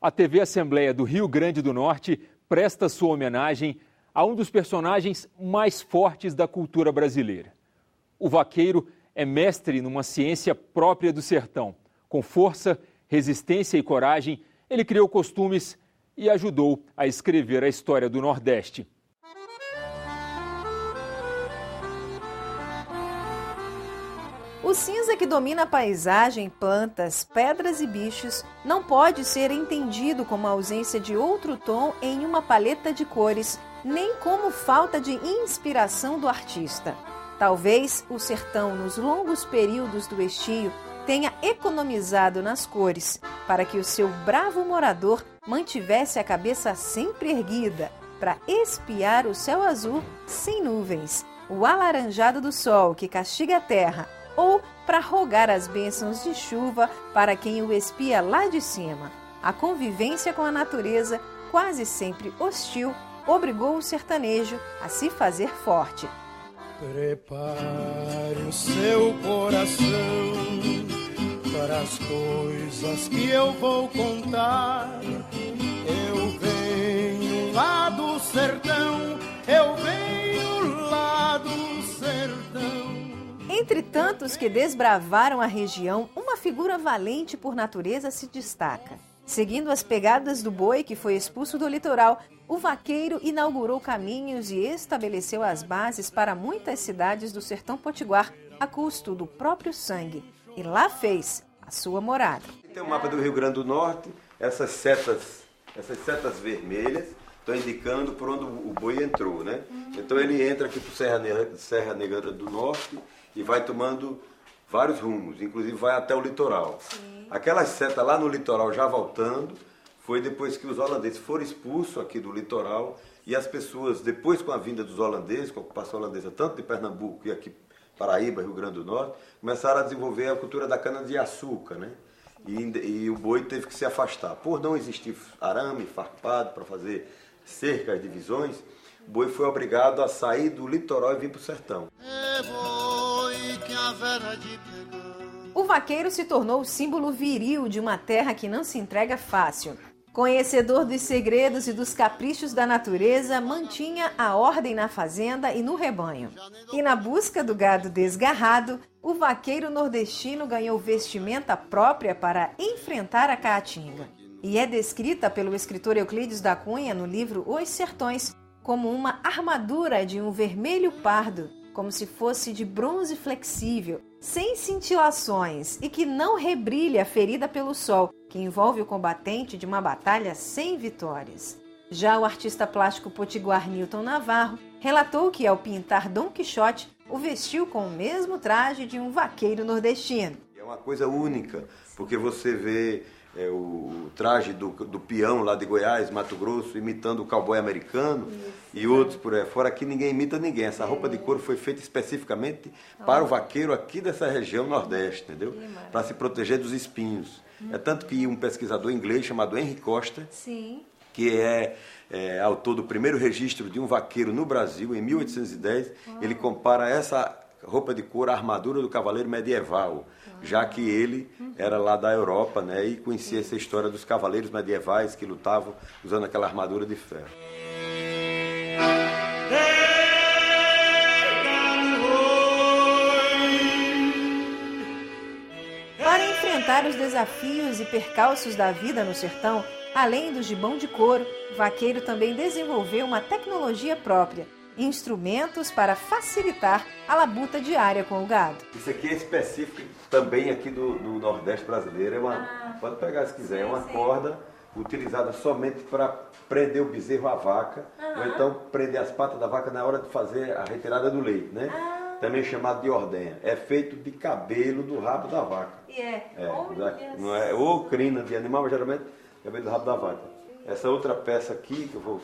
A TV Assembleia do Rio Grande do Norte presta sua homenagem a um dos personagens mais fortes da cultura brasileira. O vaqueiro é mestre numa ciência própria do sertão. Com força, resistência e coragem, ele criou costumes e ajudou a escrever a história do Nordeste. O cinza que domina a paisagem, plantas, pedras e bichos não pode ser entendido como a ausência de outro tom em uma paleta de cores, nem como falta de inspiração do artista. Talvez o sertão, nos longos períodos do estio, tenha economizado nas cores, para que o seu bravo morador mantivesse a cabeça sempre erguida, para espiar o céu azul sem nuvens, o alaranjado do sol que castiga a terra, ou para rogar as bênçãos de chuva para quem o espia lá de cima. A convivência com a natureza, quase sempre hostil, obrigou o sertanejo a se fazer forte. Prepare o seu coração para as coisas que eu vou contar. Eu venho lá do sertão, eu venho lá do sertão. Entre tantos que desbravaram a região, uma figura valente por natureza se destaca. Seguindo as pegadas do boi que foi expulso do litoral, o vaqueiro inaugurou caminhos e estabeleceu as bases para muitas cidades do sertão potiguar a custo do próprio sangue. E lá fez a sua morada. Tem um mapa do Rio Grande do Norte, essas setas vermelhas estão indicando por onde o boi entrou, né? Então ele entra aqui por Serra Negra do Norte e vai tomando vários rumos, inclusive vai até o litoral. Sim. Aquelas setas lá no litoral já voltando, foi depois que os holandeses foram expulsos aqui do litoral e as pessoas, depois com a vinda dos holandeses, com a ocupação holandesa, tanto de Pernambuco e aqui Paraíba, Rio Grande do Norte, começaram a desenvolver a cultura da cana-de-açúcar, né? E o boi teve que se afastar. Por não existir arame farpado para fazer cercas, divisões, o boi foi obrigado a sair do litoral e vir para o sertão. O vaqueiro se tornou o símbolo viril de uma terra que não se entrega fácil. Conhecedor dos segredos e dos caprichos da natureza, mantinha a ordem na fazenda e no rebanho. E na busca do gado desgarrado, o vaqueiro nordestino ganhou vestimenta própria para enfrentar a caatinga. E é descrita pelo escritor Euclides da Cunha no livro Os Sertões como uma armadura de um vermelho pardo, como se fosse de bronze flexível, sem cintilações e que não rebrilha ferida pelo sol, que envolve o combatente de uma batalha sem vitórias. Já o artista plástico potiguar Nilton Navarro relatou que, ao pintar Dom Quixote, o vestiu com o mesmo traje de um vaqueiro nordestino. É uma coisa única, porque você vê o traje do peão lá de Goiás, Mato Grosso, imitando o cowboy americano. Isso. E outros por aí fora. Aqui ninguém imita ninguém. Essa roupa de couro foi feita especificamente para o vaqueiro aqui dessa região nordeste, entendeu? Para se proteger dos espinhos. É tanto que um pesquisador inglês chamado Henry Costa, sim, que é autor do primeiro registro de um vaqueiro no Brasil, em 1810, ele compara essa roupa de couro à armadura do cavaleiro medieval, já que ele era lá da Europa, né, e conhecia essa história dos cavaleiros medievais que lutavam usando aquela armadura de ferro. Para enfrentar os desafios e percalços da vida no sertão, além do gibão de couro, o vaqueiro também desenvolveu uma tecnologia própria, instrumentos para facilitar a labuta diária com o gado. Isso aqui é específico também aqui do Nordeste brasileiro. Pode pegar se quiser, é uma corda utilizada somente para prender o bezerro à vaca, ou então prender as patas da vaca na hora de fazer a retirada do leite, né? Também chamado de ordenha. É feito de cabelo do rabo da vaca. Não é ou crina de animal, mas geralmente cabelo do rabo da vaca. Essa outra peça aqui, que eu vou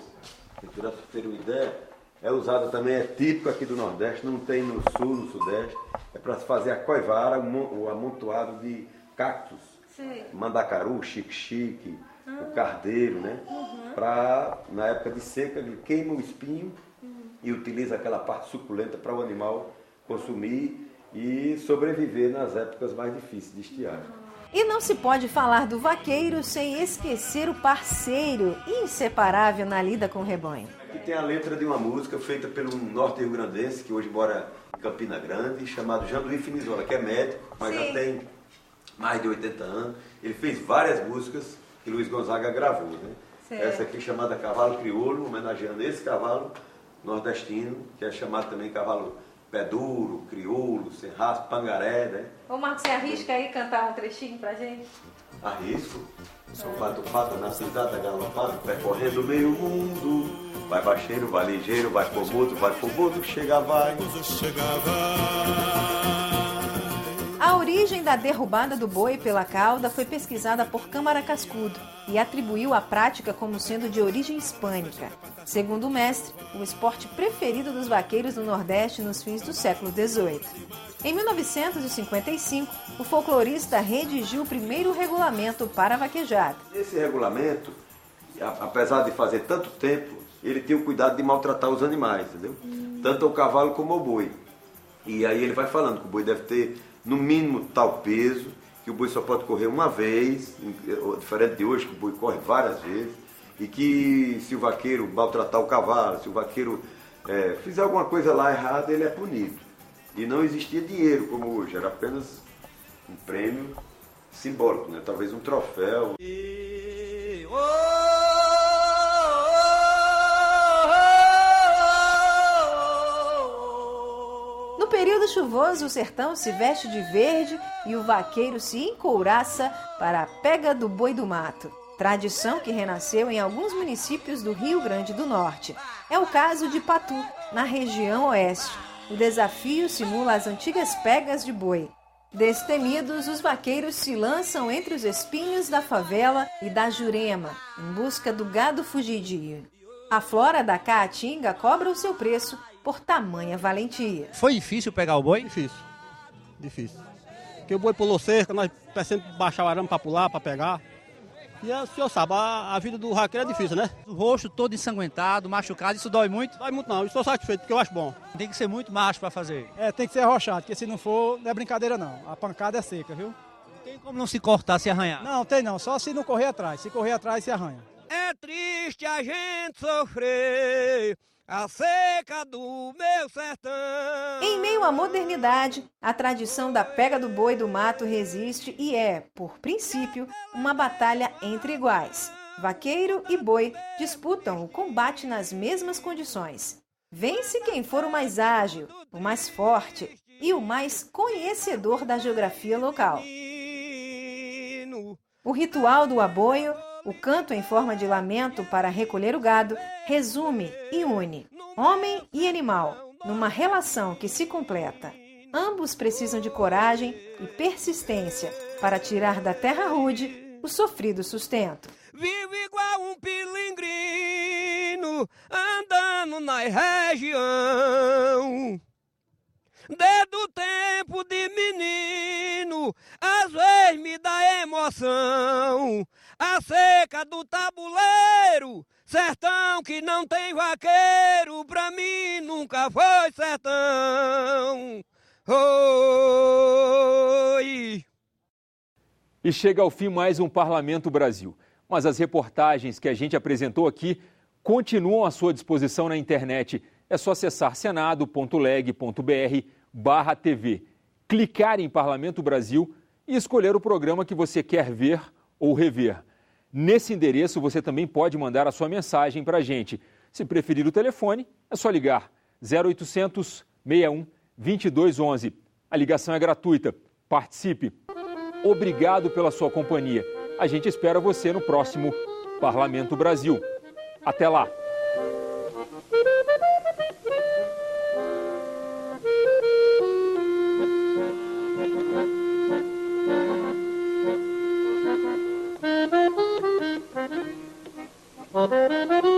retirar para ter uma ideia, é usada também, é típico aqui do Nordeste, não tem no Sul, no Sudeste. É para se fazer a coivara, o amontoado de cactos. Sim. Mandacaru, xique-xique, o cardeiro, né? Para, na época de seca, ele queima o espinho e utiliza aquela parte suculenta para o animal consumir e sobreviver nas épocas mais difíceis de estiagem. E não se pode falar do vaqueiro sem esquecer o parceiro inseparável na lida com o rebanho. Aqui tem a letra de uma música feita pelo norte rio-grandense, que hoje mora em Campina Grande, chamado Janduí Finizola, que é médico, mas já tem mais de 80 anos. Ele fez várias músicas que Luiz Gonzaga gravou, né? Essa aqui chamada Cavalo Crioulo, homenageando esse cavalo nordestino, que é chamado também cavalo pé duro, crioulo, serraço, pangaré, né? Ô Marcos, você arrisca aí cantar um trechinho pra gente? Arrisco. Sou pato na pisada galopado, percorrendo meio mundo. Vai baixeiro, vai ligeiro, vai fomudo, chega vai. A origem da derrubada do boi pela cauda foi pesquisada por Câmara Cascudo e atribuiu a prática como sendo de origem hispânica. Segundo o mestre, o esporte preferido dos vaqueiros do Nordeste nos fins do século XVIII. Em 1955, o folclorista redigiu o primeiro regulamento para a vaquejada. Esse regulamento, apesar de fazer tanto tempo, ele tem o cuidado de maltratar os animais, entendeu? Tanto o cavalo como o boi. E aí ele vai falando que o boi deve ter no mínimo tal peso, que o boi só pode correr uma vez, diferente de hoje, que o boi corre várias vezes, e que se o vaqueiro maltratar o cavalo, se o vaqueiro fizer alguma coisa lá errada, ele é punido. E não existia dinheiro como hoje, era apenas um prêmio simbólico, né? Talvez um troféu. No período chuvoso, o sertão se veste de verde e o vaqueiro se encouraça para a pega do boi do mato. Tradição que renasceu em alguns municípios do Rio Grande do Norte. É o caso de Patu, na região oeste. O desafio simula as antigas pegas de boi. Destemidos, os vaqueiros se lançam entre os espinhos da favela e da Jurema, em busca do gado fugidio. A flora da Caatinga cobra o seu preço por tamanha valentia. Foi difícil pegar o boi? Difícil. Porque o boi pulou cerca, nós precisamos baixar o arame para pular, para pegar. E o senhor sabe, a vida do vaqueiro é difícil, né? O rosto todo ensanguentado, machucado, isso dói muito? Dói muito não, eu estou satisfeito porque eu acho bom. Tem que ser muito macho para fazer. Tem que ser arrochado, porque se não for, não é brincadeira não. A pancada é seca, viu? Não tem como não se cortar, se arranhar? Não, tem não, só se não correr atrás. Se correr atrás, se arranha. É triste a gente sofrer a seca do meu sertão. Em meio à modernidade, a tradição da pega do boi do mato resiste e é, por princípio, uma batalha entre iguais. Vaqueiro e boi disputam o combate nas mesmas condições. Vence quem for o mais ágil, o mais forte e o mais conhecedor da geografia local. O ritual do aboio, o canto em forma de lamento para recolher o gado, resume e une homem e animal numa relação que se completa. Ambos precisam de coragem e persistência para tirar da terra rude o sofrido sustento. Vivo igual um pilingrino andando na região. Desde o tempo de menino, às vezes me dá emoção. A seca do tabuleiro, sertão que não tem vaqueiro, pra mim nunca foi sertão. Oi! E chega ao fim mais um Parlamento Brasil. Mas as reportagens que a gente apresentou aqui continuam à sua disposição na internet. É só acessar senado.leg.br/TV, clicar em Parlamento Brasil e escolher o programa que você quer ver ou rever. Nesse endereço você também pode mandar a sua mensagem para a gente. Se preferir o telefone, é só ligar 0800 61 2211. A ligação é gratuita. Participe. Obrigado pela sua companhia. A gente espera você no próximo Parlamento Brasil. Até lá! Thank you.